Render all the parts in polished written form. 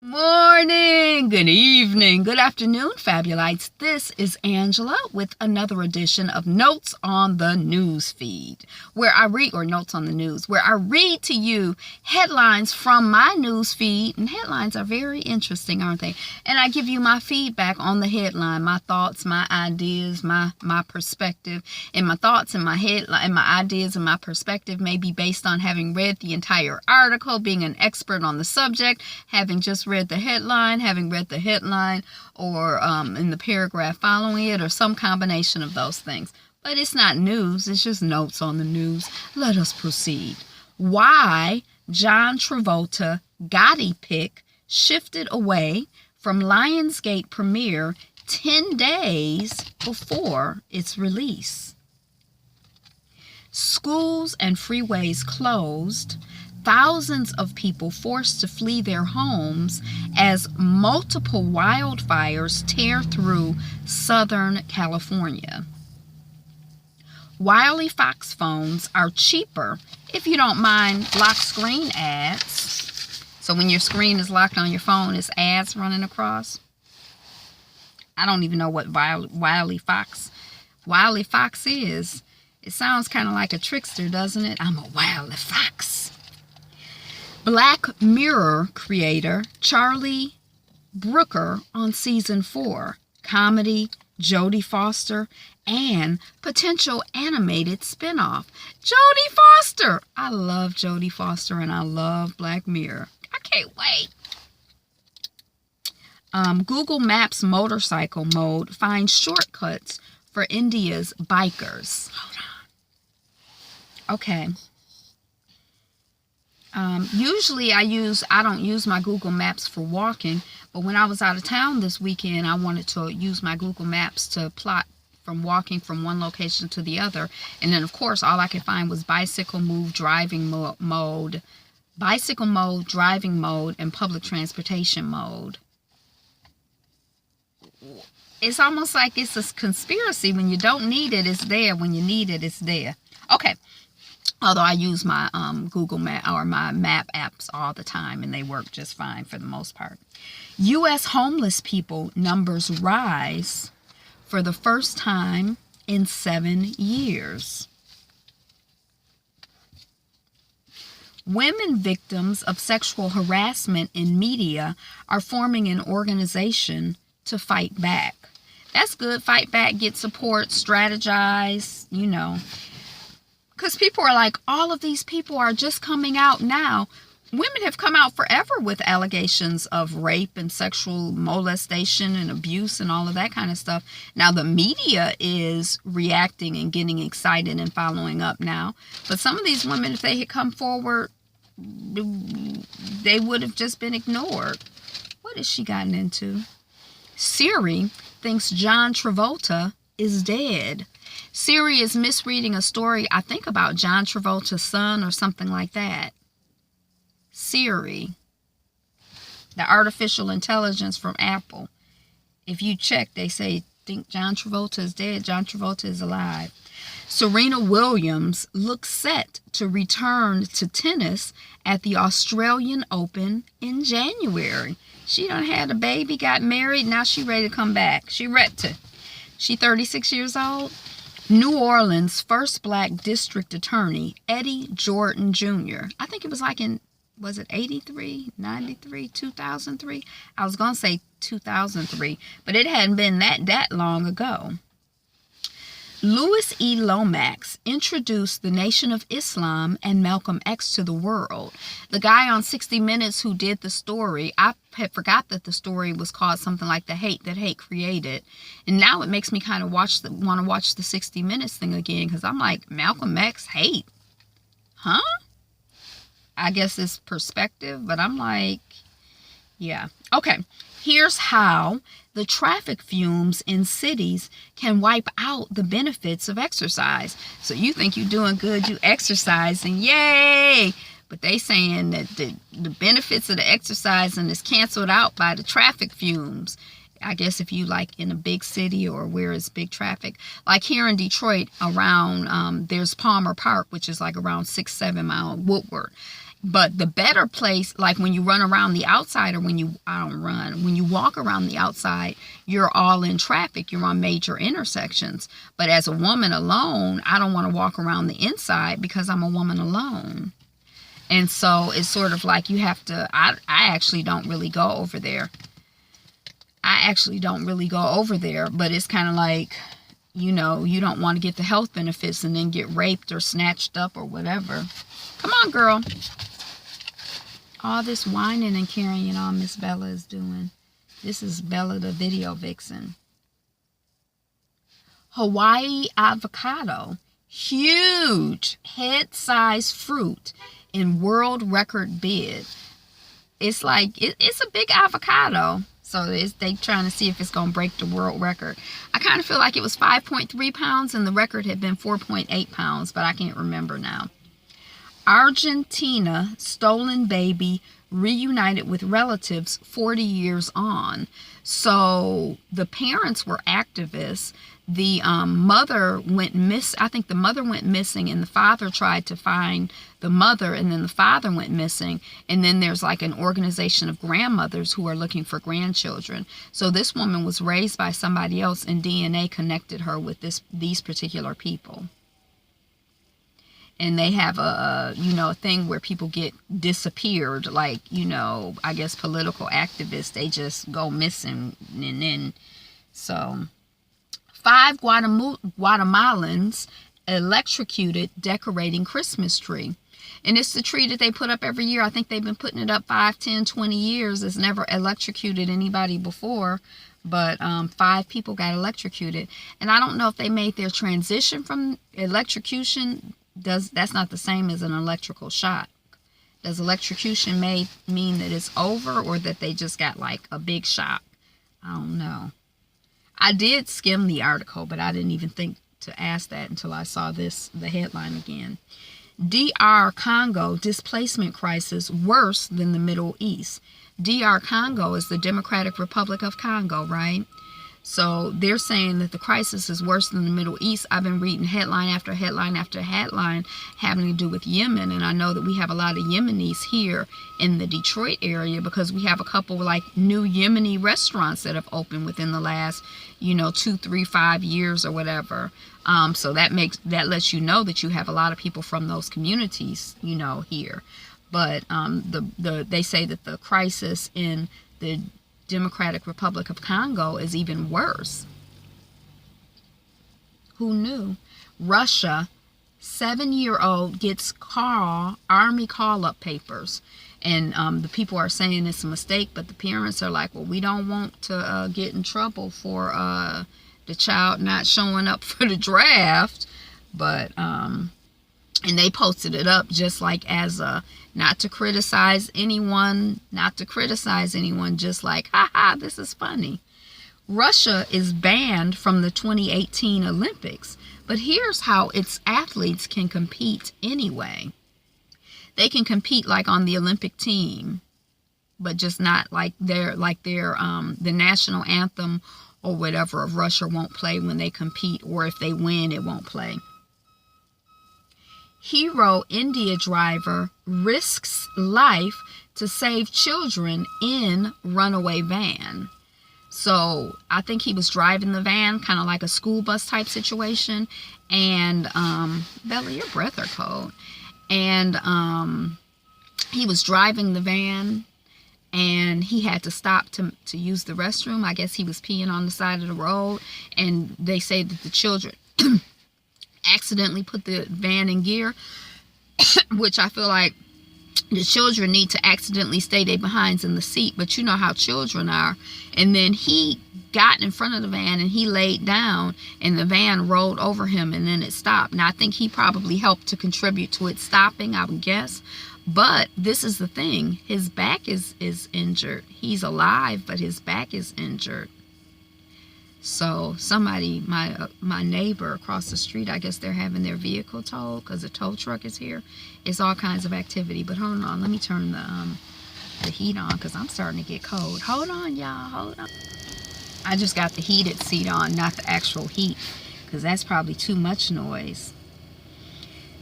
Morning, good evening, good afternoon, Fabulites. This is Angela with another edition of Notes on the News feed, where I read to you headlines from my news feed, and headlines are very interesting, aren't they? And I give you my feedback on the headline, my thoughts, my ideas, my perspective, and my thoughts and my headline and my ideas and my perspective may be based on having read the entire article, being an expert on the subject, having just read the headline, or in the paragraph following it, or some combination of those things. But it's not news, it's just notes on the news. Let us proceed. Why John Travolta Gotti pick shifted away from Lionsgate premiere 10 days before its release. Schools and freeways closed. Thousands of people forced to flee their homes as multiple wildfires tear through Southern California. Wiley Fox phones are cheaper if you don't mind lock screen ads. So when your screen is locked on your phone, it's ads running across. I don't even know what Wiley Fox is. It sounds kind of like a trickster, doesn't it? I'm a Wiley Fox. Black Mirror creator Charlie Brooker on season 4. Comedy, Jodie Foster, and potential animated spinoff. Jodie Foster! I love Jodie Foster and I love Black Mirror. I can't wait. Google Maps motorcycle mode finds shortcuts for India's bikers. Hold on. Okay. Usually I don't use my Google Maps for walking, but when I was out of town this weekend, I wanted to use my Google Maps to plot from walking from one location to the other. And then, of course, all I could find was bicycle mode, driving mode, and public transportation mode. It's almost like it's a conspiracy. When you don't need it, it's there. When you need it, it's there. Okay. Although I use my Google Map or my map apps all the time, and they work just fine for the most part. U.S. homeless people numbers rise for the first time in 7 years. Women victims of sexual harassment in media are forming an organization to fight back. That's good. Fight back, get support, strategize, Because people are like, all of these people are just coming out now. Women have come out forever with allegations of rape and sexual molestation and abuse and all of that kind of stuff. Now the media is reacting and getting excited and following up now. But some of these women, if they had come forward, they would have just been ignored. What has she gotten into? Siri thinks John Travolta is dead. Siri is misreading a story, I think, about John Travolta's son or something like that. Siri, the artificial intelligence from Apple. If you check, they say, think John Travolta is dead. John Travolta is alive. Serena Williams looks set to return to tennis at the Australian Open in January. She done had a baby, got married, now she ready to come back. She 36 years old. New Orleans' first black district attorney, Eddie Jordan Jr. I think it was like was it 83, 93, 2003? I was going to say 2003, but it hadn't been that long ago. Louis E. Lomax introduced the Nation of Islam and Malcolm X to the world. The guy on 60 Minutes who did the story, I had forgot that the story was called something like The Hate That Hate Created. And now it makes me kind of want to watch the 60 Minutes thing again, because I'm like, Malcolm X hate? Huh? I guess it's perspective, but I'm like, yeah. Okay, here's how the traffic fumes in cities can wipe out the benefits of exercise. So you think you're doing good, you exercising, yay! But they saying that the benefits of the exercising is canceled out by the traffic fumes. I guess if you like in a big city or where it's big traffic, like here in Detroit around, there's Palmer Park, which is like around 6-7 mile Woodward. But the better place, like when you run around the outside, or when you walk around the outside, you're all in traffic. You're on major intersections. But as a woman alone, I don't want to walk around the inside because I'm a woman alone. And so it's sort of like you have to, I actually don't really go over there. But it's kind of like, you know, you don't want to get the health benefits and then get raped or snatched up or whatever. Come on, girl. All this whining and carrying on Miss Bella is doing. This is Bella the video vixen. Hawaii avocado. Huge head-sized fruit in world record bid. It's like, it's a big avocado. So they trying to see if it's going to break the world record. I kind of feel like it was 5.3 pounds and the record had been 4.8 pounds, but I can't remember now. Argentina, stolen baby reunited with relatives 40 years on. So the parents were activists. The mother went I think the mother went missing, and the father tried to find the mother, and then the father went missing. And then there's like an organization of grandmothers who are looking for grandchildren. So this woman was raised by somebody else, and DNA connected her with these particular people. And they have a thing where people get disappeared, like, I guess political activists, they just go missing. And then, so 5 Guatemalans electrocuted decorating Christmas tree. And it's the tree that they put up every year. I think they've been putting it up 5, 10, 20 years. It's never electrocuted anybody before. But 5 people got electrocuted. And I don't know if they made their transition from electrocution. That's not the same as an electrical shock. Does electrocution mean that it's over, or that they just got like a big shock? I don't know. I did skim the article, but I didn't even think to ask that until I saw the headline again. DR Congo displacement crisis worse than the Middle East. DR Congo is the Democratic Republic of Congo, right? So they're saying that the crisis is worse than the Middle East. I've been reading headline after headline after headline having to do with Yemen. And I know that we have a lot of Yemenis here in the Detroit area, because we have a couple like new Yemeni restaurants that have opened within the last, 2, 3, 5 years or whatever. So that lets you know that you have a lot of people from those communities, here. But they say that the crisis in the Democratic Republic of Congo is even worse. Who knew? Russia, 7-year-old gets army call-up papers. And the people are saying it's a mistake, but the parents are like, well, we don't want to get in trouble for the child not showing up for the draft. But, and they posted it up just like as not to criticize anyone, just like, haha, this is funny. Russia is banned from the 2018 Olympics, but here's how its athletes can compete anyway. They can compete like on the Olympic team, but just not like the national anthem or whatever of Russia won't play when they compete, or if they win, it won't play. Hero India driver risks life to save children in runaway van. So I think he was driving the van, kind of like a school bus type situation. And Bella, your breath are cold. And he was driving the van, and he had to stop to use the restroom. I guess he was peeing on the side of the road, and they say that the children accidentally put the van in gear, which I feel like the children need to accidentally stay their behinds in the seat, but you know how children are. And then he got in front of the van and he laid down, and the van rolled over him, and then it stopped. Now I think he probably helped to contribute to it stopping, I would guess. But this is the thing, his back is injured. He's alive, but his back is injured. So somebody, my neighbor across the street, I guess they're having their vehicle towed because the tow truck is here. It's all kinds of activity. But hold on, let me turn the heat on because I'm starting to get cold. Hold on, y'all, hold on. I just got the heated seat on, not the actual heat, because that's probably too much noise.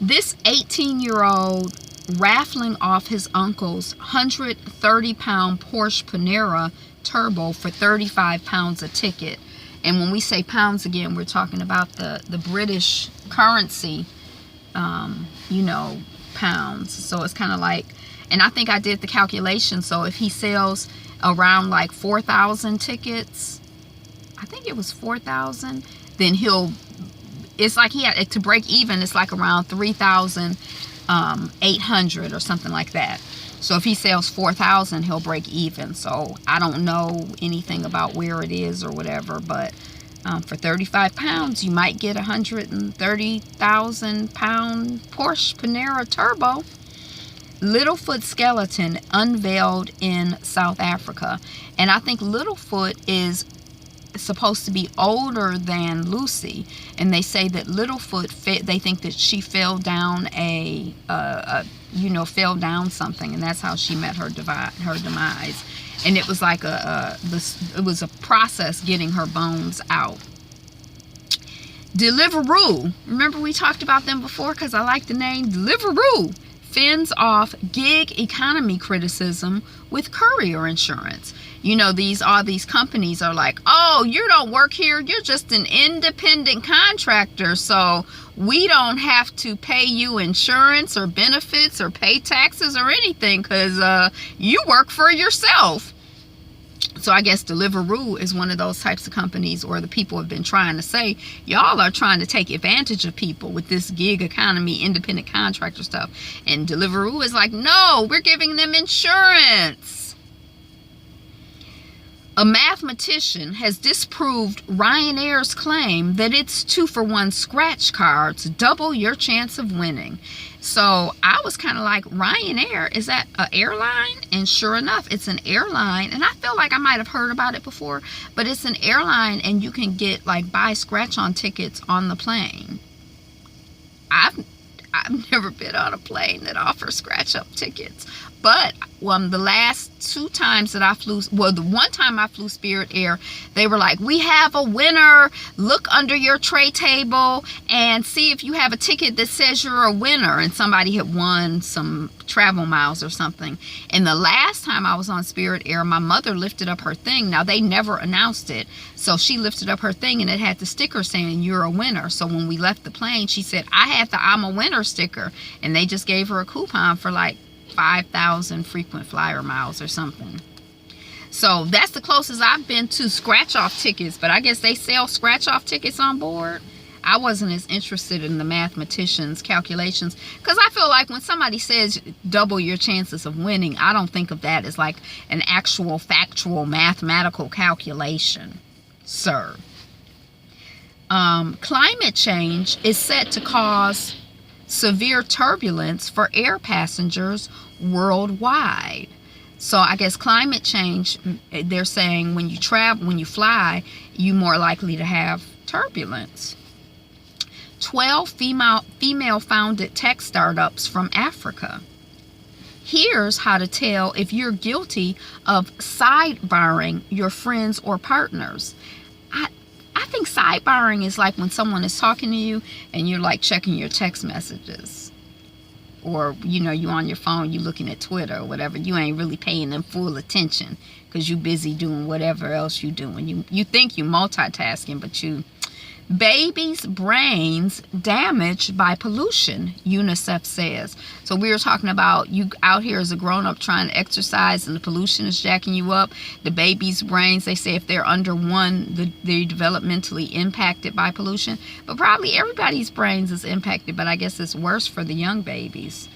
This 18-year-old raffling off his uncle's 130-pound Porsche Panamera Turbo for 35 pounds a ticket. And when we say pounds again, we're talking about the British currency, you know, pounds. So it's kind of like, and I think I did the calculation. So if he sells around like 4,000 tickets, I think it was 4,000, then it's like he had to break even. It's like around 3,800 or something like that. So if he sells 4,000, he'll break even. So I don't know anything about where it is or whatever, but for 35 pounds, you might get 130,000 pound Porsche Panamera Turbo. Littlefoot skeleton unveiled in South Africa. And I think Littlefoot is supposed to be older than Lucy, and they say that Littlefoot, they think that she fell down fell down something, and that's how she met her demise. And it was like it was a process getting her bones out. Deliveroo, remember we talked about them before because I like the name. Deliveroo fends off gig economy criticism with courier insurance. You know, all these companies are like, oh, you don't work here, you're just an independent contractor, so we don't have to pay you insurance or benefits or pay taxes or anything because you work for yourself. So I guess Deliveroo is one of those types of companies, or the people have been trying to say, y'all are trying to take advantage of people with this gig economy, independent contractor stuff. And Deliveroo is like, no, we're giving them insurance. A mathematician has disproved Ryanair's claim that its 2-for-1 scratch cards double your chance of winning. So I was kind of like, Ryanair, is that an airline? And sure enough, it's an airline. And I feel like I might have heard about it before, but it's an airline, and you can get buy scratch-on tickets on the plane. I've never been on a plane that offers scratch-up tickets. But the last 2 times that I flew, the one time I flew Spirit Air, they were like, we have a winner. Look under your tray table and see if you have a ticket that says you're a winner. And somebody had won some travel miles or something. And the last time I was on Spirit Air, my mother lifted up her thing. Now, they never announced it. So she lifted up her thing, and it had the sticker saying, you're a winner. So when we left the plane, she said, I have the I'm a winner sticker. And they just gave her a coupon for 5,000 frequent flyer miles or something. So that's the closest I've been to scratch off tickets, but I guess they sell scratch off tickets on board. I wasn't as interested in the mathematician's calculations, because I feel like when somebody says double your chances of winning, I don't think of that as like an actual factual mathematical calculation, sir. Climate change is set to cause severe turbulence for air passengers worldwide. So I guess climate change, they're saying when you fly, you're more likely to have turbulence. 12 female-founded tech startups from Africa. Here's how to tell if you're guilty of sidebarring your friends or partners. I think sidebarring is like when someone is talking to you and you're checking your text messages, or you on your phone, you looking at Twitter or whatever. You ain't really paying them full attention because you busy doing whatever else you doing. You think you multitasking, but babies' brains damaged by pollution, UNICEF says. So we were talking about you out here as a grown-up trying to exercise and the pollution is jacking you up. The babies' brains, they say if they're under 1, they're developmentally impacted by pollution. But probably everybody's brains is impacted, but I guess it's worse for the young babies.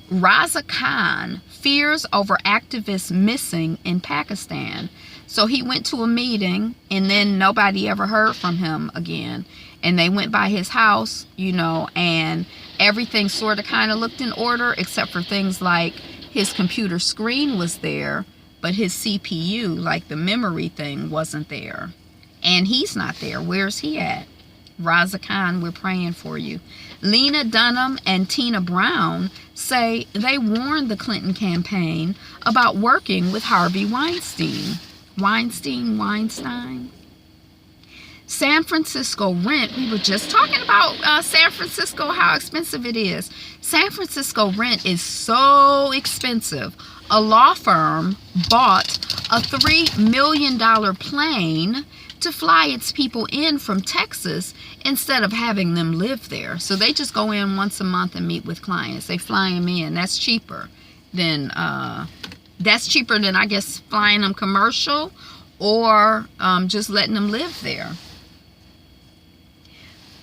Raza Khan fears over activists missing in Pakistan. So he went to a meeting and then nobody ever heard from him again. And they went by his house, and everything sort of kind of looked in order, except for things like his computer screen was there, but his CPU, like the memory thing, wasn't there. And he's not there. Where's he at? Raza Khan, we're praying for you. Lena Dunham and Tina Brown say they warned the Clinton campaign about working with Harvey Weinstein. Weinstein? San Francisco rent, we were just talking about San Francisco, how expensive it is. San Francisco rent is so expensive. A law firm bought a $3 million plane to fly its people in from Texas instead of having them live there. So they just go in once a month and meet with clients. They fly them in. That's cheaper than I guess flying them commercial or just letting them live there.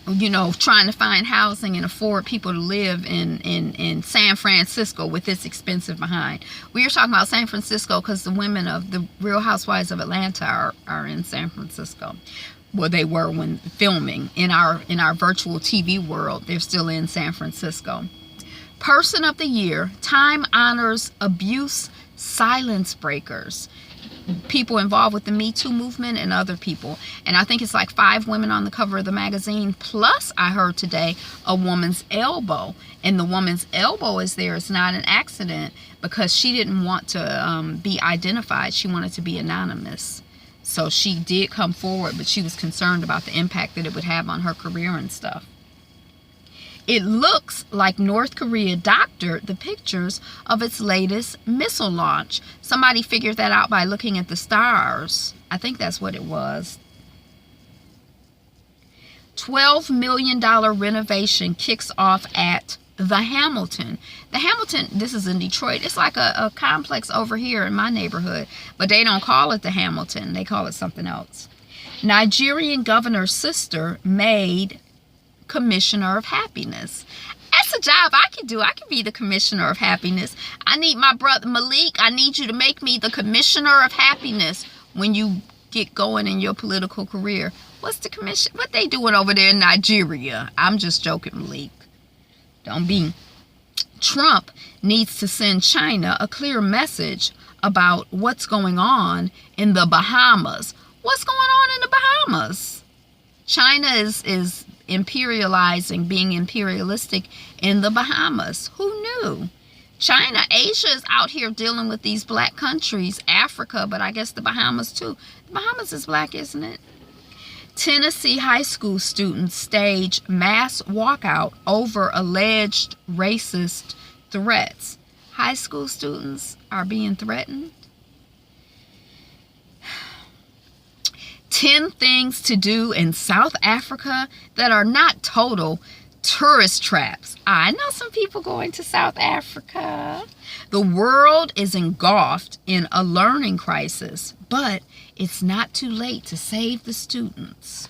You know, trying to find housing and afford people to live in San Francisco with this expensive behind. We are talking about San Francisco because the women of the Real Housewives of Atlanta are in San Francisco. Well, they were when filming. In our virtual TV world, they're still in San Francisco. Person of the Year, Time honors abuse silence breakers. People involved with the Me Too movement and other people. And I think it's like 5 women on the cover of the magazine. Plus, I heard today, a woman's elbow. And the woman's elbow is there. It's not an accident because she didn't want to be identified. She wanted to be anonymous. So she did come forward, but she was concerned about the impact that it would have on her career and stuff. It looks like North Korea doctored the pictures of its latest missile launch. Somebody figured that out by looking at the stars. I think that's what it was. $12 million renovation kicks off at the Hamilton. The Hamilton, this is in Detroit. It's like a complex over here in my neighborhood. But they don't call it the Hamilton. They call it something else. Nigerian governor's sister made Commissioner of Happiness. That's a job I can do. I can be the Commissioner of Happiness. I need my brother Malik. I need you to make me the Commissioner of Happiness when you get going in your political career. What's the commission? What they doing over there in Nigeria? I'm just joking, Malik. Don't be. Trump needs to send China a clear message about what's going on in the Bahamas. What's going on in the Bahamas? China is imperializing, being imperialistic in the Bahamas. Who knew? China, Asia is out here dealing with these black countries, Africa, but I guess the Bahamas too. The Bahamas is black, isn't it? Tennessee high school students stage mass walkout over alleged racist threats. High school students are being threatened. 10 things to do in South Africa that are not total tourist traps. I know some people going to South Africa. The world is engulfed in a learning crisis, but it's not too late to save the students.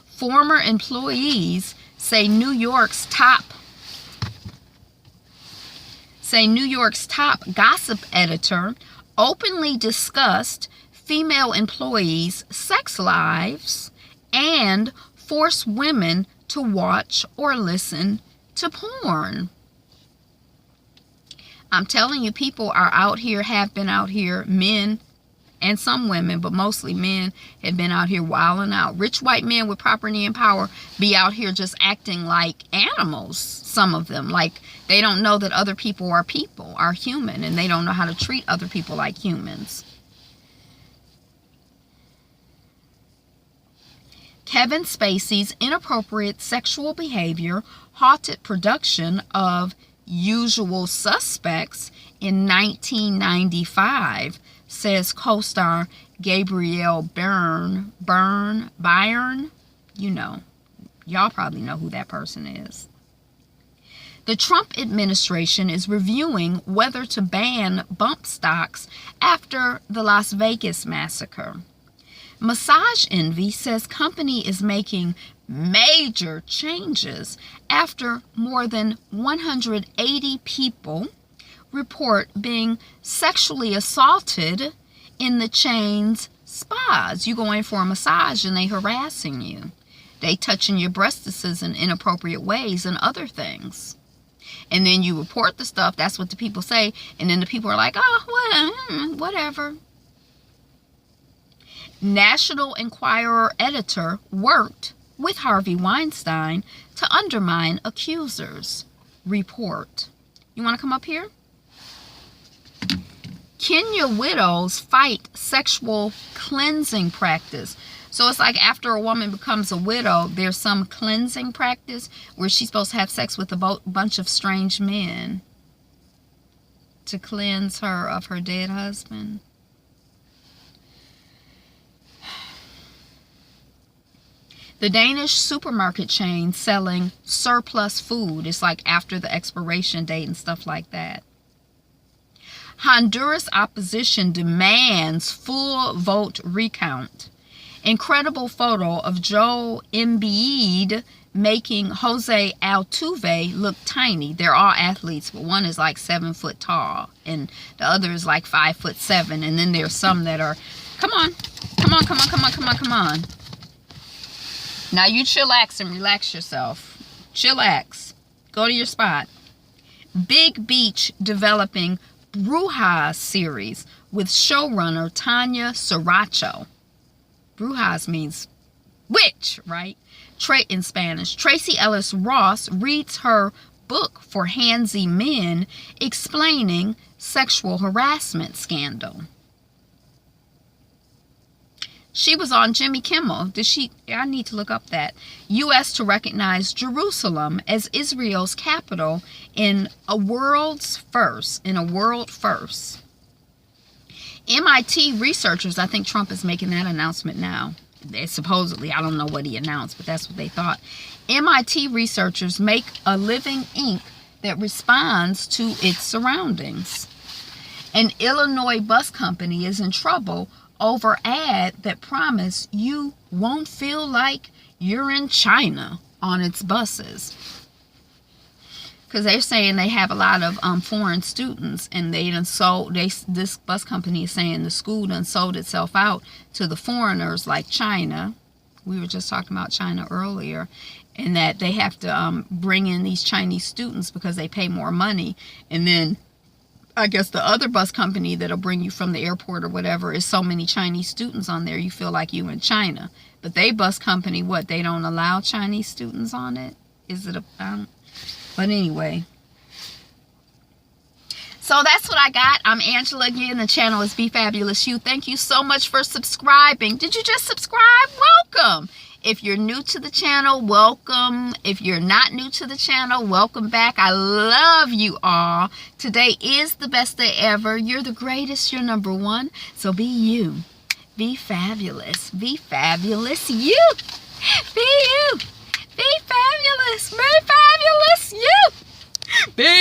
Former employees say New York's top gossip editor openly discussed female employees' sex lives and force women to watch or listen to porn. I'm telling you, people are out here, have been out here, men and some women, but mostly men have been out here wilding out. Rich white men with property and power be out here just acting like animals, some of them. Like they don't know that other people, are human, and they don't know how to treat other people like humans. Kevin Spacey's inappropriate sexual behavior halted production of Usual Suspects in 1995, says co-star Gabrielle Byrne. You know, y'all probably know who that person is. The Trump administration is reviewing whether to ban bump stocks after the Las Vegas massacre. Massage Envy says company is making major changes after more than 180 people report being sexually assaulted in the chain's spas. You go in for a massage and they harassing you. They touching your breastises in inappropriate ways and other things. And then you report the stuff. That's what the people say. And then the people are like, oh, whatever. National Enquirer editor worked with Harvey Weinstein to undermine accusers. Report. You want to come up here? Kenya widows fight sexual cleansing practice. So it's like after a woman becomes a widow, there's some cleansing practice where she's supposed to have sex with a bunch of strange men to cleanse her of her dead husband. The Danish supermarket chain selling surplus food. It's like after the expiration date and stuff like that. Honduras opposition demands full vote recount. Incredible photo of Joe Embiid making Jose Altuve look tiny. They're all athletes, but one is like 7 foot tall and the other is like 5'7". And then there's some that are, come on. Now you chillax and relax yourself. Chillax. Go to your spot. Big Beach developing Brujas series with showrunner Tanya Saracho. Brujas means witch, right? In Spanish. Tracy Ellis Ross reads her book for handsy men explaining sexual harassment scandal. She was on Jimmy Kimmel. I need to look up that. U.S. to recognize Jerusalem as Israel's capital in a world first. MIT researchers, I think Trump is making that announcement now. Supposedly, I don't know what he announced, but that's what they thought. MIT researchers make a living ink that responds to its surroundings. An Illinois bus company is in trouble over ad that promise you won't feel like you're in China on its buses. Because they're saying they have a lot of foreign students, and this bus company is saying the school done sold itself out to the foreigners like China. We were just talking about China earlier, and that they have to bring in these Chinese students because they pay more money. And then I guess the other bus company that'll bring you from the airport or whatever is so many Chinese students on there, you feel like you in China. But they bus company, what, they don't allow Chinese students on it? Is it but anyway. So that's what I got. I'm Angela again. The channel is Be Fabulous You. Thank you so much for subscribing. Did you just subscribe? Welcome. If you're new to the channel, welcome. If you're not new to the channel, welcome back. I love you all. Today is the best day ever. You're the greatest. You're number one. So be you. Be fabulous. Be fabulous you. Be you. Be fabulous. Be fabulous you. Be